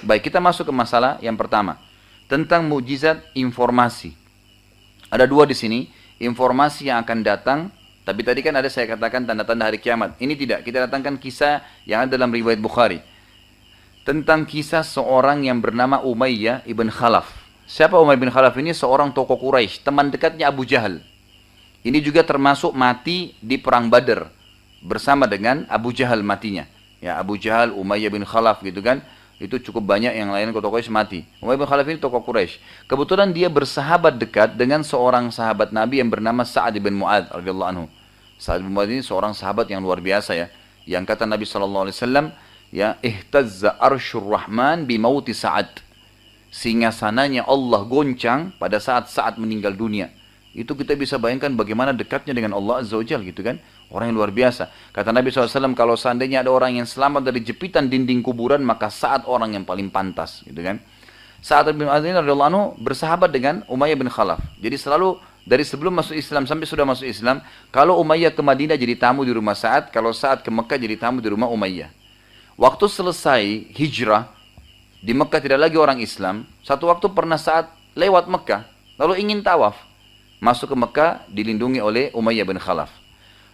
Baik, kita masuk ke masalah yang pertama. Tentang mukjizat informasi. Ada dua di sini. Informasi yang akan datang. Tapi tadi kan ada saya katakan tanda-tanda hari kiamat. Ini tidak. Kita datangkan kisah yang ada dalam riwayat Bukhari. Tentang kisah seorang yang bernama Umayyah ibn Khalaf. Siapa Umayyah ibn Khalaf ini? Seorang tokoh Quraisy, teman dekatnya Abu Jahal. Ini juga termasuk mati di perang Badar bersama dengan Abu Jahal matinya. Ya, Abu Jahal, Umayyah bin Khalaf gitu kan. Itu cukup banyak yang lain tokoh Quraisy mati. Umayyah bin Khalaf ini tokoh Quraisy. Kebetulan dia bersahabat dekat dengan seorang sahabat Nabi yang bernama Sa'ad bin Mu'adz radhiyallahu anhu. Sa'ad bin Mu'adz ini seorang sahabat yang luar biasa ya. Yang kata Nabi SAW, ya, ihtazza arsyur rahman bimauti Sa'ad. Singgasananya Allah goncang pada saat Sa'ad meninggal dunia. Itu kita bisa bayangkan bagaimana dekatnya dengan Allah Azza wa Jalla gitu kan. Orang yang luar biasa. Kata Nabi SAW, kalau seandainya ada orang yang selamat dari jepitan dinding kuburan, maka Sa'ad orang yang paling pantas gitu kan. Sa'ad bin Mu'adz radhiyallahu anhu bersahabat dengan Umayyah bin Khalaf. Jadi selalu dari sebelum masuk Islam sampai sudah masuk Islam, kalau Umayyah ke Madinah jadi tamu di rumah Sa'ad, kalau Sa'ad ke Mekah jadi tamu di rumah Umayyah. Waktu selesai hijrah, di Mekah tidak lagi orang Islam. Satu waktu pernah Sa'ad lewat Mekah, lalu ingin tawaf. Masuk ke Mekah dilindungi oleh Umayyah bin Khalaf.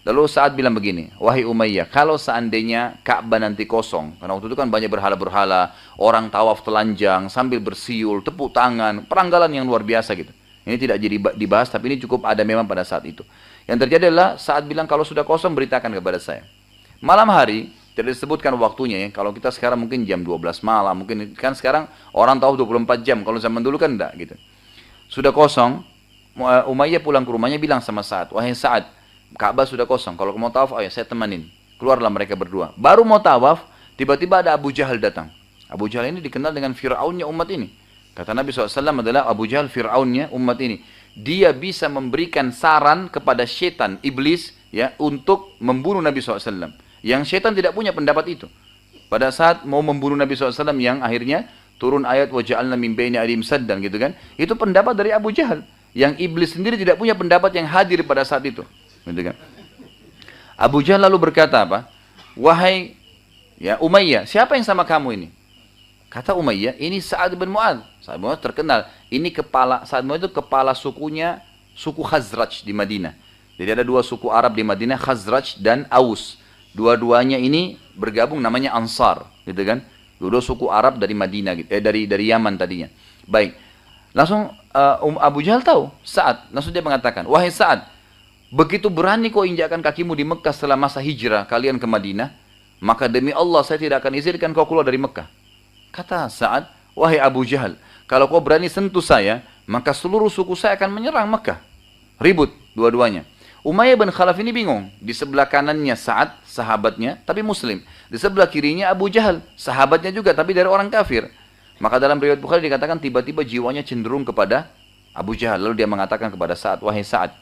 Lalu Sa'ad bilang begini, wahai Umayyah, kalau seandainya Ka'bah nanti kosong, karena waktu itu kan banyak berhala-berhala, orang tawaf telanjang sambil bersiul, tepuk tangan, peranggalan yang luar biasa gitu. Ini tidak jadi dibahas, tapi ini cukup ada memang pada saat itu. Yang terjadi adalah Sa'ad bilang kalau sudah kosong beritakan kepada saya. Malam hari, tidak disebutkan waktunya ya, kalau kita sekarang mungkin jam 12 malam, mungkin kan sekarang orang tawaf 24 jam, kalau zaman dulu kan enggak gitu. Sudah kosong, Umayyah pulang ke rumahnya bilang sama Sa'ad, wahai Sa'ad, Ka'bah sudah kosong, kalau mau tawaf, ayo saya temanin. Keluarlah mereka berdua. Baru mau tawaf, tiba-tiba ada Abu Jahal datang. Abu Jahal ini dikenal dengan Fir'aunnya umat ini. Kata Nabi SAW adalah Abu Jahal Fir'aunnya umat ini. Dia bisa memberikan saran kepada syaitan, iblis, ya, untuk membunuh Nabi SAW. Yang syaitan tidak punya pendapat itu. Pada saat mau membunuh Nabi SAW yang akhirnya turun ayat waja'alna min baini adim saddan gitu kan. Itu pendapat dari Abu Jahal. Yang iblis sendiri tidak punya pendapat yang hadir pada saat itu. Gitu kan? Abu Jahal lalu berkata apa? Wahai ya Umayyah, siapa yang sama kamu ini? Kata Umayyah, ini Sa'ad bin Mu'adz. Sa'ad bin Mu'adz terkenal. Ini kepala, Sa'ad bin Mu'adz itu kepala sukunya, suku Khazraj di Madinah. Jadi ada dua suku Arab di Madinah, Khazraj dan Aus. Dua-duanya ini bergabung namanya Ansar, gitu kan? Dua suku Arab dari Madinah, gitu. Dari Yaman tadinya. Baik. Langsung Abu Jahal tahu Sa'ad. Langsung dia mengatakan, wahai Sa'ad, begitu berani kau injakkan kakimu di Mekah setelah masa hijrah kalian ke Madinah, maka demi Allah saya tidak akan izinkan kau keluar dari Mekah. Kata Sa'ad, wahai Abu Jahal, kalau kau berani sentuh saya, maka seluruh suku saya akan menyerang Mekah. Ribut dua-duanya. Umayyah bin Khalaf ini bingung. Di sebelah kanannya Sa'ad, sahabatnya, tapi muslim. Di sebelah kirinya Abu Jahal, sahabatnya juga, tapi dari orang kafir. Maka dalam riwayat Bukhari dikatakan tiba-tiba jiwanya cenderung kepada Abu Jahal. Lalu dia mengatakan kepada Sa'ad, wahai Sa'ad,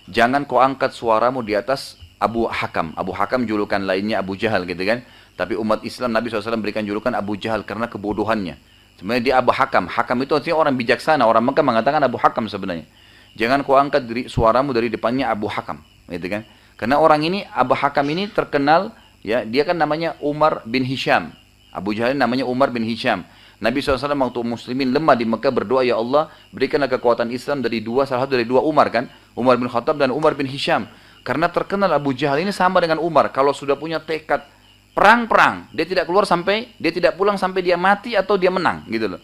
jangan kau angkat suaramu di atas Abu Hakam. Abu Hakam julukan lainnya Abu Jahal gitu kan. Tapi umat Islam Nabi SAW berikan julukan Abu Jahal karena kebodohannya. Sebenarnya dia Abu Hakam. Hakam itu artinya orang bijaksana. Orang Mekah mengatakan Abu Hakam sebenarnya. Jangan kau angkat suaramu dari depannya Abu Hakam. Gitu kan. Karena orang ini, Abu Hakam ini terkenal, ya, dia kan namanya Umar bin Hisham. Abu Jahal namanya Umar bin Hisham. Nabi SAW waktu muslimin lemah di Mekah berdoa, ya Allah berikanlah kekuatan Islam dari salah satu dari dua Umar kan. Umar bin Khattab dan Umar bin Hisham. Karena terkenal Abu Jahal ini sama dengan Umar. Kalau sudah punya tekad perang-perang, dia tidak keluar sampai, dia tidak pulang sampai dia mati atau dia menang gitu loh.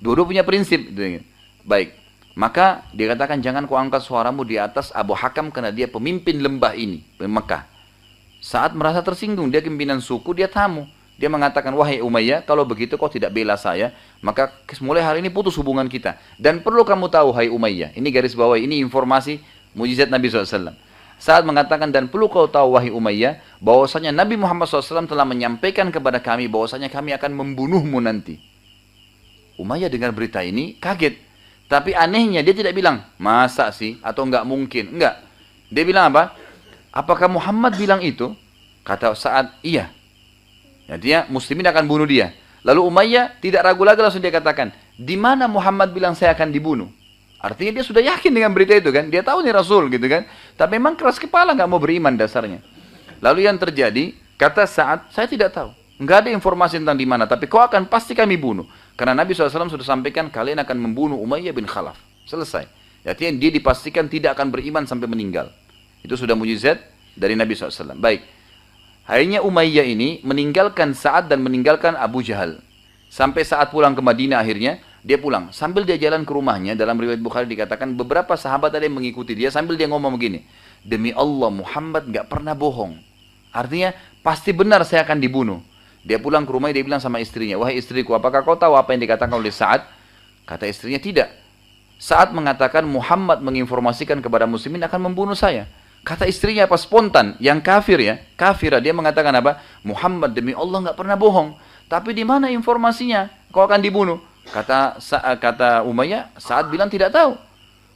Dua-dua punya prinsip gitu. Baik, maka dikatakan jangan kau angkat suaramu di atas Abu Hakam karena dia pemimpin lembah ini, Mekah. Saat merasa tersinggung, dia pimpinan suku, dia tamu. Dia mengatakan, wahai Umayyah, kalau begitu kau tidak bela saya, maka mulai hari ini putus hubungan kita. Dan perlu kamu tahu, hai Umayyah, ini garis bawah, ini informasi mujizat Nabi SAW. Saat mengatakan, dan perlu kau tahu, wahai Umayyah, bahwasanya Nabi Muhammad SAW telah menyampaikan kepada kami, bahwasanya kami akan membunuhmu nanti. Umayyah dengar berita ini, kaget. Tapi anehnya, dia tidak bilang, masa sih, atau enggak mungkin. Enggak. Dia bilang apa? Apakah Muhammad bilang itu? Kata Sa'ad, iya. Ya, dia muslimin akan bunuh dia. Lalu Umayyah tidak ragu lagi langsung dia katakan, di mana Muhammad bilang saya akan dibunuh? Artinya dia sudah yakin dengan berita itu kan. Dia tahu nih Rasul gitu kan. Tapi memang keras kepala nggak mau beriman dasarnya. Lalu yang terjadi, kata Sa'ad, saya tidak tahu. Nggak ada informasi tentang di mana, tapi kau akan pasti kami bunuh. Karena Nabi SAW sudah sampaikan, kalian akan membunuh Umayyah bin Khalaf. Selesai. Artinya dia dipastikan tidak akan beriman sampai meninggal. Itu sudah mujizat dari Nabi SAW. Baik. Akhirnya Umayyah ini meninggalkan Sa'ad dan meninggalkan Abu Jahal. Sampai saat pulang ke Madinah akhirnya, dia pulang. Sambil dia jalan ke rumahnya, dalam riwayat Bukhari dikatakan, beberapa sahabat ada yang mengikuti dia sambil dia ngomong begini, demi Allah Muhammad gak pernah bohong. Artinya, pasti benar saya akan dibunuh. Dia pulang ke rumahnya, dia bilang sama istrinya, wahai istriku, apakah kau tahu apa yang dikatakan oleh Sa'ad? Kata istrinya, tidak. Sa'ad mengatakan Muhammad menginformasikan kepada muslimin akan membunuh saya. Kata istrinya apa? Spontan, yang kafir ya, kafirah. Dia mengatakan apa? Muhammad demi Allah nggak pernah bohong. Tapi di mana informasinya? Kau akan dibunuh. Kata Umayyah, Sa'ad bilang tidak tahu.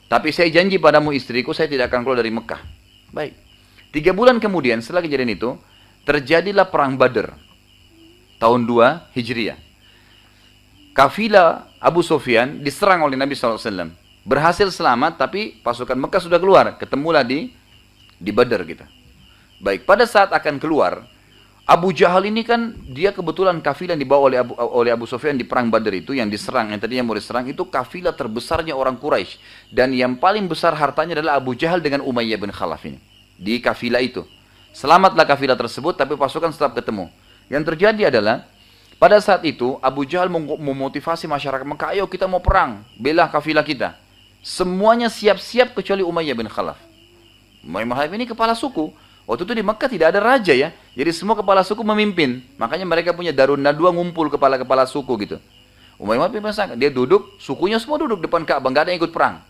Tapi saya janji padamu istriku, saya tidak akan keluar dari Mekah. Baik. 3 bulan kemudian setelah kejadian itu, terjadilah perang Badar. Tahun 2 Hijriah. Kafilah Abu Sufyan diserang oleh Nabi SAW. Berhasil selamat, tapi pasukan Mekah sudah keluar. Ketemulah di Badar kita. Baik, pada saat akan keluar, Abu Jahal ini kan, dia kebetulan kafilah yang dibawa oleh Abu Sufyan di perang Badar itu, yang diserang, yang tadinya mau diserang, itu kafilah terbesarnya orang Quraisy. Dan yang paling besar hartanya adalah Abu Jahal dengan Umayyah bin Khalaf ini. Di kafilah itu. Selamatlah kafilah tersebut, tapi pasukan tetap ketemu. Yang terjadi adalah, pada saat itu Abu Jahal memotivasi masyarakat Mekah, ayo kita mau perang, bela kafilah kita. Semuanya siap-siap kecuali Umayyah bin Khalaf. Umayyah bin Khalaf ini kepala suku. Waktu itu di Mekah tidak ada raja ya, jadi semua kepala suku memimpin. Makanya mereka punya Darun Nadwa, ngumpul kepala-kepala suku gitu. Umayyah bin Khalaf, dia duduk, sukunya semua duduk depan Ka'bah, nggak ada yang ikut perang.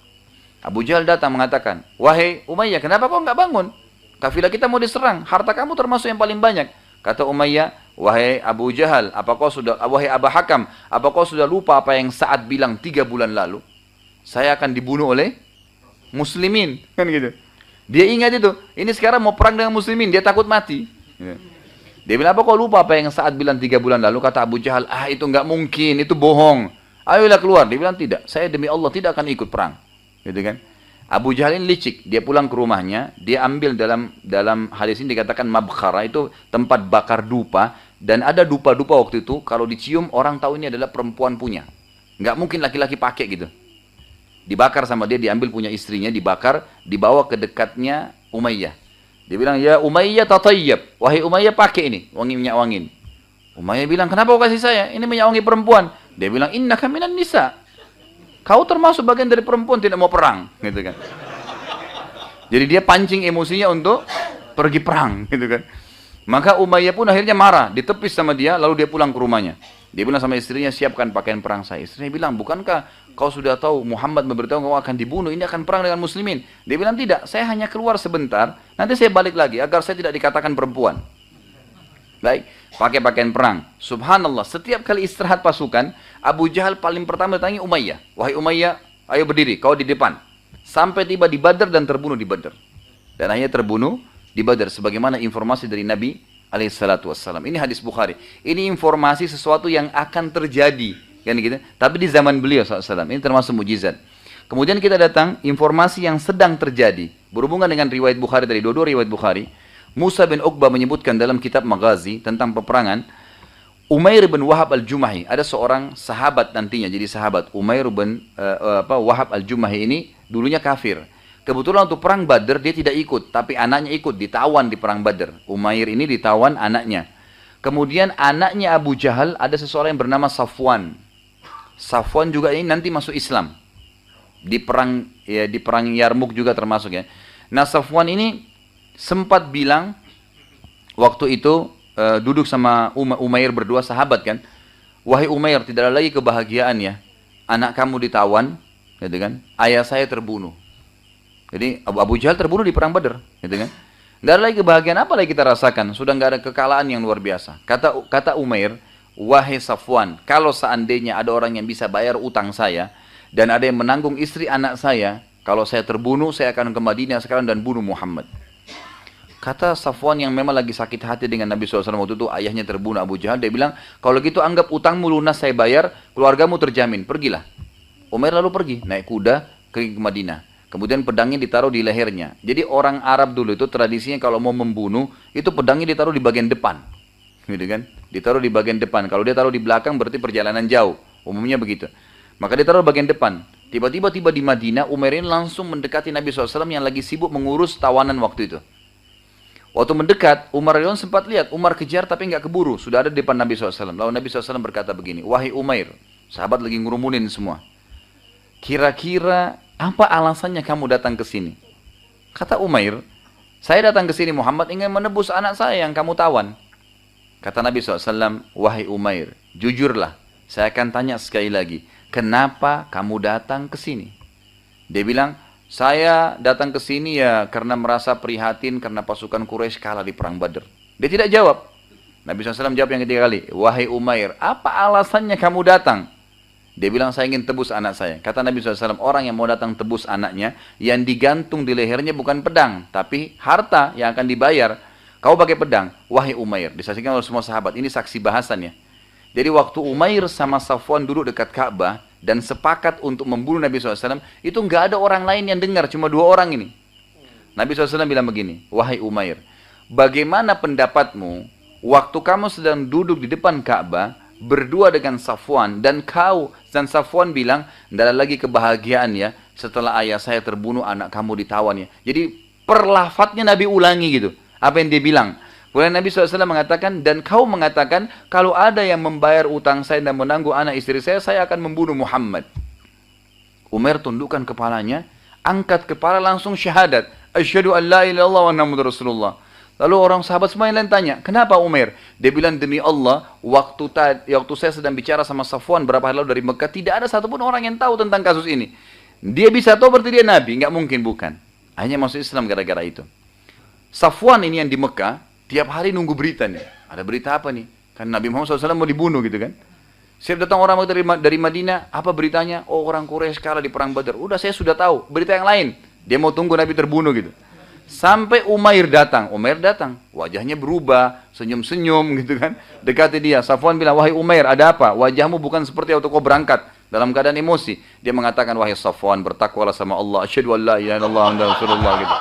Abu Jahal datang mengatakan, wahai Umayyah, kenapa kau nggak bangun? Kafilah kita mau diserang, harta kamu termasuk yang paling banyak. Kata Umayyah, wahai Abu Jahal, wahai Aba Hakam, apa kau sudah lupa apa yang Sa'ad bilang 3 bulan lalu? Saya akan dibunuh oleh muslimin, kan gitu. Dia ingat itu. Ini sekarang mau perang dengan muslimin, dia takut mati. Dia bilang, apa kau lupa apa yang Sa'ad bilang 3 bulan lalu? Kata Abu Jahal, itu nggak mungkin, itu bohong. Ayolah keluar. Dia bilang, tidak, saya demi Allah tidak akan ikut perang. Gitu kan? Abu Jahal ini licik, dia pulang ke rumahnya, dia ambil dalam hadis ini dikatakan mabkhara, itu tempat bakar dupa, dan ada dupa-dupa waktu itu, kalau dicium orang tahu ini adalah perempuan punya. Nggak mungkin laki-laki pakai gitu. Dibakar sama dia, diambil punya istrinya, dibakar, dibawa ke dekatnya Umayyah. Dia bilang, ya Umayyah tatayyab, wahai Umayyah pakai ini, minyak wangin. Umayyah bilang, kenapa kau kasih saya? Ini minyak wangi perempuan. Dia bilang, innaka minan nisa. Kau termasuk bagian dari perempuan tidak mau perang, gitu kan. Jadi dia pancing emosinya untuk pergi perang, gitu kan. Maka Umayyah pun akhirnya marah, ditepis sama dia, lalu dia pulang ke rumahnya. Dia bilang sama istrinya, siapkan pakaian perang saya. Istrinya bilang, bukankah kau sudah tahu Muhammad memberitahu kau akan dibunuh, ini akan perang dengan muslimin? Dia bilang, tidak, saya hanya keluar sebentar, nanti saya balik lagi, agar saya tidak dikatakan perempuan. Baik, pakai pakaian perang. Subhanallah, setiap kali istirahat pasukan, Abu Jahal paling pertama datangi Umayyah. Wahai Umayyah, ayo berdiri, kau di depan. Sampai tiba di Badar dan terbunuh di Badar. Dan akhirnya terbunuh di Badar, sebagaimana informasi dari Nabi SAW. Ini hadis Bukhari. Ini informasi sesuatu yang akan terjadi, kan gitu. Tapi di zaman beliau SAW. Ini termasuk mujizat. Kemudian kita datang informasi yang sedang terjadi, berhubungan dengan riwayat Bukhari dari dua-dua riwayat Bukhari. Musa bin Uqbah menyebutkan dalam kitab Maghazi tentang peperangan, Umair bin Wahab al-Jumahi, ada seorang sahabat nantinya jadi sahabat. Umair bin Wahab al-Jumahi ini dulunya kafir. Kebetulan untuk perang Badar dia tidak ikut, tapi anaknya ikut, ditawan di perang Badar. Umair ini ditawan anaknya. Kemudian anaknya Abu Jahal, ada seseorang yang bernama Safwan. Safwan juga ini nanti masuk Islam. Di perang Yarmuk juga termasuk ya. Nah, Safwan ini sempat bilang waktu itu duduk sama Umair berdua, sahabat kan, wahai Umair, tidak ada lagi kebahagiaan ya, anak kamu ditawan, gitu kan, ayah saya terbunuh. Jadi Abu Jahal terbunuh di perang Badar, gitu kan, nggak ada lagi kebahagiaan, apa lagi kita rasakan, sudah nggak ada kekalahan yang luar biasa. Kata Umair, wahai Safwan, kalau seandainya ada orang yang bisa bayar utang saya dan ada yang menanggung istri anak saya, kalau saya terbunuh saya akan ke Madinah sekarang dan bunuh Muhammad. Kata Safwan yang memang lagi sakit hati dengan Nabi SAW waktu itu, ayahnya terbunuh Abu Jahal, dia bilang, kalau gitu anggap utangmu lunas saya bayar, keluargamu terjamin, pergilah. Umair lalu pergi, naik kuda ke Madinah. Kemudian pedangnya ditaruh di lehernya. Jadi orang Arab dulu itu tradisinya kalau mau membunuh, itu pedangnya ditaruh di bagian depan. gitu kan? Ditaruh di bagian depan. Kalau dia taruh di belakang berarti perjalanan jauh. Umumnya begitu. Maka dia taruh bagian depan. Tiba-tiba tiba di Madinah, Umair ini langsung mendekati Nabi SAW yang lagi sibuk mengurus tawanan waktu itu. Waktu mendekat, Umar radhiyallahu anhu sempat lihat, Umar kejar tapi nggak keburu, sudah ada di depan Nabi SAW. Lalu Nabi SAW berkata begini, wahai Umair, sahabat lagi ngurumunin semua. Kira-kira apa alasannya kamu datang ke sini? Kata Umair, saya datang ke sini Muhammad ingin menebus anak saya yang kamu tawan. Kata Nabi SAW, wahai Umair, jujurlah, saya akan tanya sekali lagi. Kenapa kamu datang ke sini? Dia bilang, saya datang ke sini ya karena merasa prihatin karena pasukan Quraisy kalah di perang Badr. Dia tidak jawab. Nabi SAW jawab yang ketiga kali, wahai Umair, apa alasannya kamu datang? Dia bilang, saya ingin tebus anak saya. Kata Nabi SAW, orang yang mau datang tebus anaknya, yang digantung di lehernya bukan pedang, tapi harta yang akan dibayar. Kau pakai pedang, wahai Umair. Disaksikan oleh semua sahabat, ini saksi bahasannya. Jadi waktu Umair sama Safwan duduk dekat Ka'bah dan sepakat untuk membunuh Nabi SAW, itu nggak ada orang lain yang dengar, cuma dua orang ini. Nabi SAW bilang begini, wahai Umair, bagaimana pendapatmu waktu kamu sedang duduk di depan Ka'bah berdua dengan Safwan dan kau dan Safwan bilang, tidak ada lagi kebahagiaan ya setelah ayah saya terbunuh, anak kamu ditawan ya. Jadi perlafatnya Nabi ulangi gitu, apa yang dia bilang. Kemudian Nabi SAW mengatakan, dan kau mengatakan, kalau ada yang membayar utang saya dan menangguh anak istri saya akan membunuh Muhammad. Umar tundukkan kepalanya, angkat kepala langsung syahadat. Asyhadu an la ilaha illallah wa anna Muhammadar Rasulullah. Lalu orang sahabat semua yang lain tanya, kenapa Umar? Dia bilang, demi Allah, waktu saya sedang bicara sama Safwan berapa hari lalu dari Mekah, tidak ada satupun orang yang tahu tentang kasus ini. Dia bisa tahu berarti dia Nabi, nggak mungkin bukan. Hanya masuk Islam gara-gara itu. Safwan ini yang di Mekah, tiap hari nunggu berita nih. Ada berita apa nih? Kan Nabi Muhammad SAW mau dibunuh gitu kan. Setiap datang orang dari Madinah, apa beritanya? Oh, orang Quraisy kalah di perang Badar. Udah, saya sudah tahu. Berita yang lain. Dia mau tunggu Nabi terbunuh gitu. Sampai Umair datang. Umair datang. Wajahnya berubah. Senyum-senyum gitu kan. Dekati dia. Safwan bilang, wahai Umair, ada apa? Wajahmu bukan seperti waktu kau berangkat. Dalam keadaan emosi. Dia mengatakan, wahai Safwan, bertakwalah sama Allah. Asyhadu an la ilaha illallah wa Rasulullah gitu.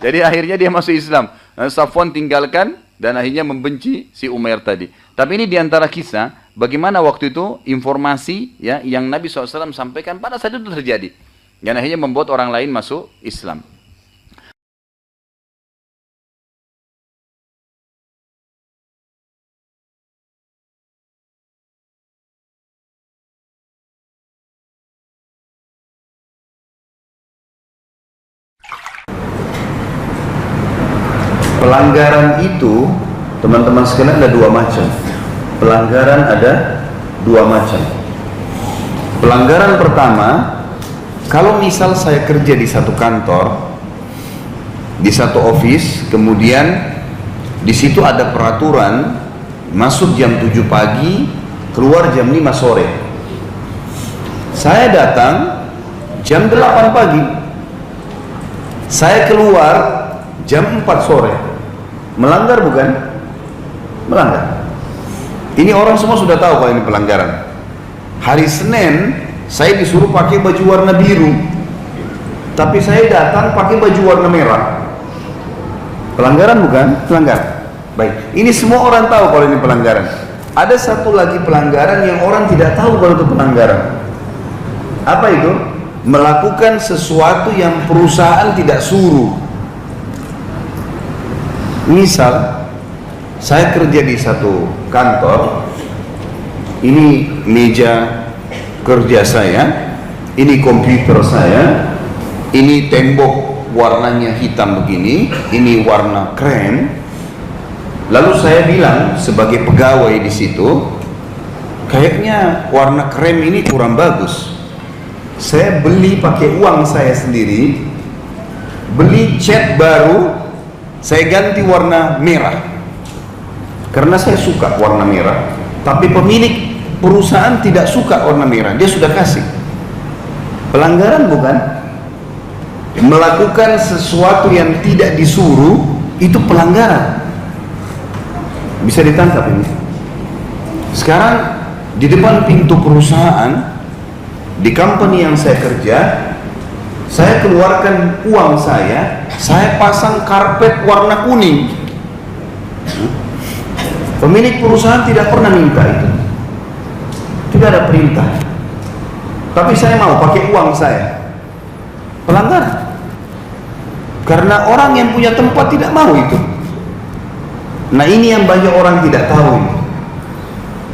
Jadi akhirnya dia masuk Islam. Safwan tinggalkan dan akhirnya membenci si Umair tadi. Tapi ini diantara kisah bagaimana waktu itu informasi ya yang Nabi SAW sampaikan pada saat itu terjadi. Dan akhirnya membuat orang lain masuk Islam. Pelanggaran itu, teman-teman sekalian, ada dua macam. Pelanggaran ada dua macam. Pelanggaran pertama, kalau misal saya kerja di satu kantor, di satu office, kemudian di situ ada peraturan masuk jam 7 pagi, keluar jam 5 sore. Saya datang jam 8 pagi. Saya keluar jam 4 sore. Melanggar bukan? Melanggar. Ini orang semua sudah tahu kalau ini pelanggaran. Hari Senin saya disuruh pakai baju warna biru, tapi saya datang pakai baju warna merah. Pelanggaran bukan? Pelanggaran. Baik, ini semua orang tahu kalau ini pelanggaran. Ada satu lagi pelanggaran yang orang tidak tahu kalau itu pelanggaran. Apa itu? Melakukan sesuatu yang perusahaan tidak suruh. Misal, saya kerja di satu kantor, ini meja kerja saya, ini komputer saya, ini tembok warnanya hitam begini, ini warna krem. Lalu saya bilang sebagai pegawai di situ, kayaknya warna krem ini kurang bagus. Saya beli pakai uang saya sendiri, beli cat baru. Saya ganti warna merah karena saya suka warna merah, tapi pemilik perusahaan tidak suka warna merah, dia sudah kasih. Pelanggaran bukan? Melakukan sesuatu yang tidak disuruh itu pelanggaran, bisa ditangkap ini. Sekarang di depan pintu perusahaan, di company yang saya kerja, saya keluarkan uang saya pasang karpet warna kuning. Pemilik perusahaan tidak pernah minta itu, tidak ada perintah, tapi saya mau pakai uang saya. Pelanggaran. Karena orang yang punya tempat tidak mau itu. Nah, ini yang banyak orang tidak tahu ini.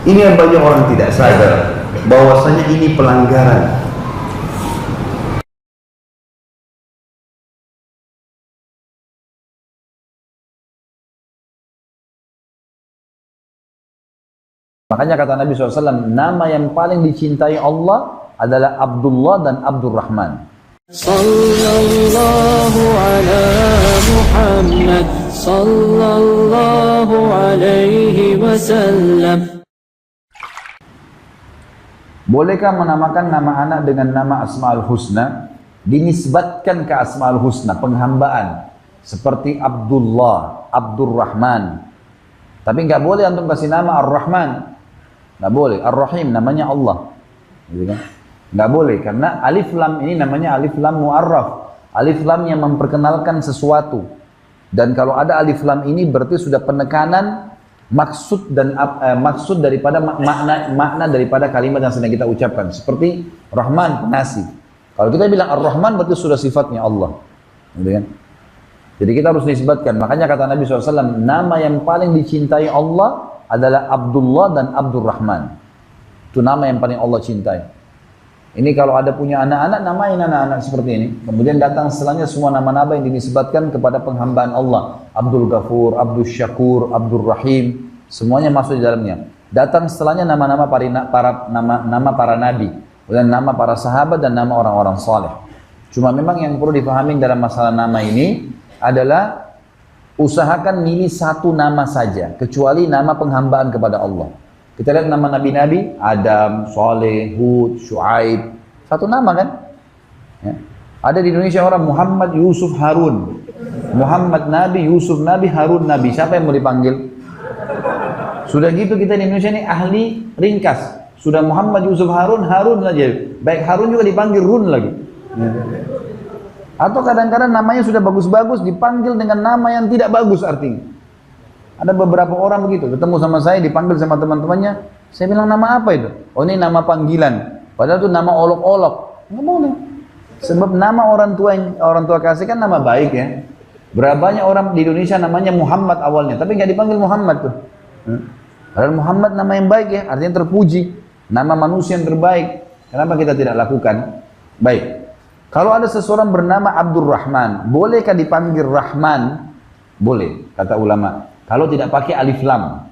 Ini yang banyak orang tidak sadar bahwasanya ini pelanggaran. Makanya kata Nabi SAW, nama yang paling dicintai Allah adalah Abdullah dan Abdurrahman. Sallallahu ala Muhammad sallallahu alaihi wasallam. Bolehkah menamakan nama anak dengan nama Asmaul Husna? Dinisbatkan ke Asmaul Husna, penghambaan. Seperti Abdullah, Abdurrahman. Tapi nggak boleh antum kasih nama Ar-Rahman. Nggak boleh. Ar-Rahim namanya Allah. Gitu kan? Nggak boleh, karena alif lam ini namanya alif lam mu'arraf. Alif lam yang memperkenalkan sesuatu. Dan kalau ada alif lam ini berarti sudah penekanan maksud dan maksud daripada makna daripada kalimat yang sedang kita ucapkan. Seperti Rahman, pengasih. Kalau kita bilang Ar-Rahman berarti sudah sifatnya Allah. Gitu kan? Jadi kita harus nisbatkan. Makanya kata Nabi SAW, nama yang paling dicintai Allah adalah Abdullah dan Abdurrahman. Itu nama yang paling Allah cintai. Ini kalau ada punya anak-anak, namain anak-anak seperti ini. Kemudian datang setelahnya semua nama-nama yang dinisbatkan kepada penghambaan Allah. Abdul Ghafur, Abdul Syakur, Abdul Rahim, semuanya masuk di dalamnya. Datang setelahnya nama-nama para nabi, dan nama para sahabat dan nama orang-orang saleh. Cuma memang yang perlu dipahami dalam masalah nama ini adalah usahakan milih satu nama saja, kecuali nama penghambaan kepada Allah. Kita lihat nama nabi-nabi, Adam, Saleh, Hud, Shu'aib, satu nama kan? Ya. Ada di Indonesia orang Muhammad, Yusuf, Harun. Muhammad Nabi, Yusuf Nabi, Harun Nabi. Siapa yang mau dipanggil? Sudah gitu kita di Indonesia ini ahli ringkas. Sudah Muhammad, Yusuf, Harun, Harun saja. Baik Harun juga dipanggil Run lagi. Ya. Atau kadang-kadang namanya sudah bagus-bagus dipanggil dengan nama yang tidak bagus artinya. Ada beberapa orang begitu, ketemu sama saya, dipanggil sama teman-temannya. Saya bilang, nama apa itu? Oh, ini nama panggilan. Padahal itu nama olok-olok. Nggak boleh. Sebab nama orang tua kasih kan nama baik ya. Berapa banyak orang di Indonesia namanya Muhammad awalnya, tapi nggak dipanggil Muhammad tuh. Padahal Muhammad nama yang baik ya, artinya terpuji. Nama manusia yang terbaik. Kenapa kita tidak lakukan? Baik. Kalau ada seseorang bernama Abdurrahman, bolehkah dipanggil Rahman? Boleh, kata ulama. Kalau tidak pakai alif lam.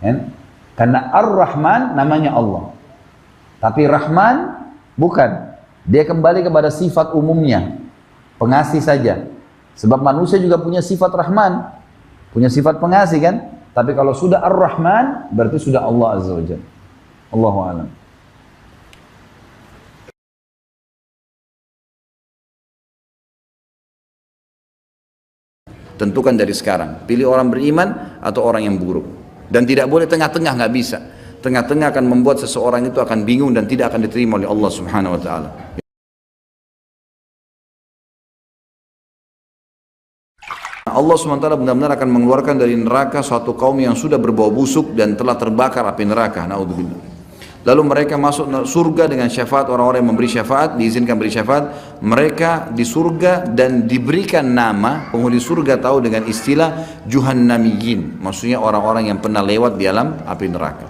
Ya? Karena Ar-Rahman namanya Allah. Tapi Rahman bukan. Dia kembali kepada sifat umumnya. Pengasih saja. Sebab manusia juga punya sifat Rahman. Punya sifat pengasih kan? Tapi kalau sudah Ar-Rahman, berarti sudah Allah Azza wa Jalla. Allahu a'lam. Tentukan dari sekarang, pilih orang beriman atau orang yang buruk. Dan tidak boleh tengah-tengah, nggak bisa. Tengah-tengah akan membuat seseorang itu akan bingung dan tidak akan diterima oleh Allah Subhanahu wa Ta'ala. Allah Subhanahu wa Ta'ala benar-benar akan mengeluarkan dari neraka suatu kaum yang sudah berbau busuk dan telah terbakar api neraka. Naudzubillah. Lalu mereka masuk surga dengan syafaat orang-orang yang memberi syafaat, diizinkan beri syafaat. Mereka di surga dan diberikan nama, penghuni surga tahu dengan istilah Juhannamiyin, maksudnya orang-orang yang pernah lewat di alam api neraka.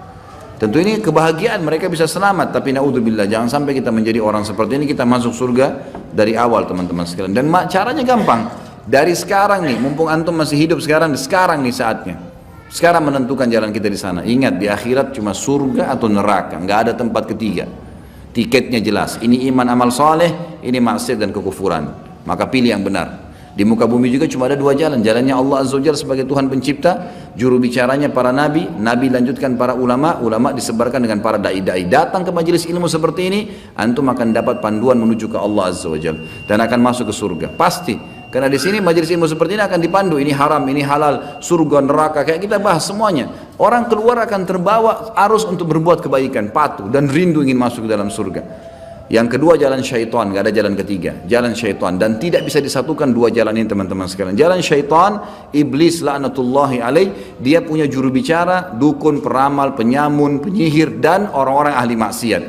Tentu ini kebahagiaan, mereka bisa selamat, tapi naudzubillah, jangan sampai kita menjadi orang seperti ini, kita masuk surga dari awal teman-teman sekalian. Dan caranya gampang, dari sekarang nih, mumpung antum masih hidup sekarang nih saatnya. Sekarang menentukan jalan kita di sana. Ingat, di akhirat cuma surga atau neraka, nggak ada tempat ketiga. Tiketnya jelas. Ini iman amal soleh, ini maksiat dan kekufuran. Maka pilih yang benar. Di muka bumi juga cuma ada dua jalan. Jalannya Allah Azza wa Jalla sebagai Tuhan pencipta, juru bicaranya para nabi, nabi lanjutkan para ulama, ulama disebarkan dengan para dai-dai. Datang ke majelis ilmu seperti ini, antum akan dapat panduan menuju ke Allah Azza wa Jalla dan akan masuk ke surga. Pasti. Karena di sini majelis ilmu seperti ini akan dipandu, ini haram, ini halal, surga, neraka, kayak kita bahas semuanya. Orang keluar akan terbawa arus untuk berbuat kebaikan, patuh dan rindu ingin masuk ke dalam surga. Yang kedua jalan syaitan, nggak ada jalan ketiga, jalan syaitan, dan tidak bisa disatukan dua jalan ini teman-teman sekalian. Jalan syaitan, iblis laknatullahi alaih, dia punya juru bicara, dukun, peramal, penyamun, penyihir, dan orang-orang ahli maksiat.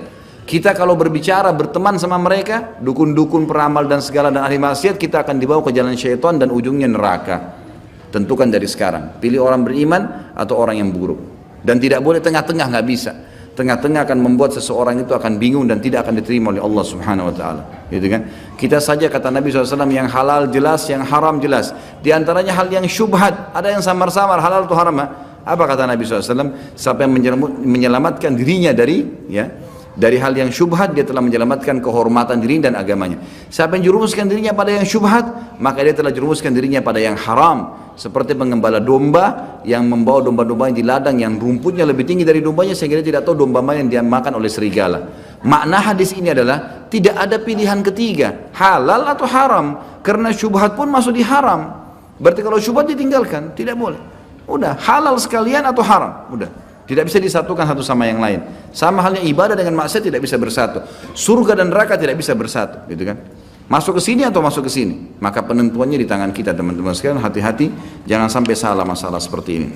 Kita kalau berbicara, berteman sama mereka, dukun-dukun, peramal dan segala dan ahli maksiat, kita akan dibawa ke jalan syaitan dan ujungnya neraka. Tentukan dari sekarang, pilih orang beriman atau orang yang buruk. Dan tidak boleh tengah-tengah, nggak bisa. Tengah-tengah akan membuat seseorang itu akan bingung dan tidak akan diterima oleh Allah Subhanahu wa taala. Gitu kan? Kita saja kata Nabi SAW, yang halal jelas, yang haram jelas. Di antaranya hal yang syubhat, ada yang samar-samar halal atau haram. Apa kata Nabi SAW? Siapa yang menyelamatkan dirinya dari hal yang syubhat, dia telah menyelamatkan kehormatan diri dan agamanya. Siapa yang jerumuskan dirinya pada yang syubhat, maka dia telah jerumuskan dirinya pada yang haram. Seperti pengembala domba yang membawa domba-domba di ladang yang rumputnya lebih tinggi dari dombanya sehingga dia tidak tahu domba mana yang dia makan oleh serigala. Makna hadis ini adalah tidak ada pilihan ketiga, halal atau haram, karena syubhat pun masuk di haram. Berarti kalau syubhat ditinggalkan, tidak boleh. Udah, halal sekalian atau haram, udah. Tidak bisa disatukan satu sama yang lain. Sama halnya ibadah dengan maksiat tidak bisa bersatu. Surga dan neraka tidak bisa bersatu, gitu kan? Masuk ke sini atau masuk ke sini, maka penentuannya di tangan kita teman-teman sekalian. Hati-hati jangan sampai salah masalah seperti ini.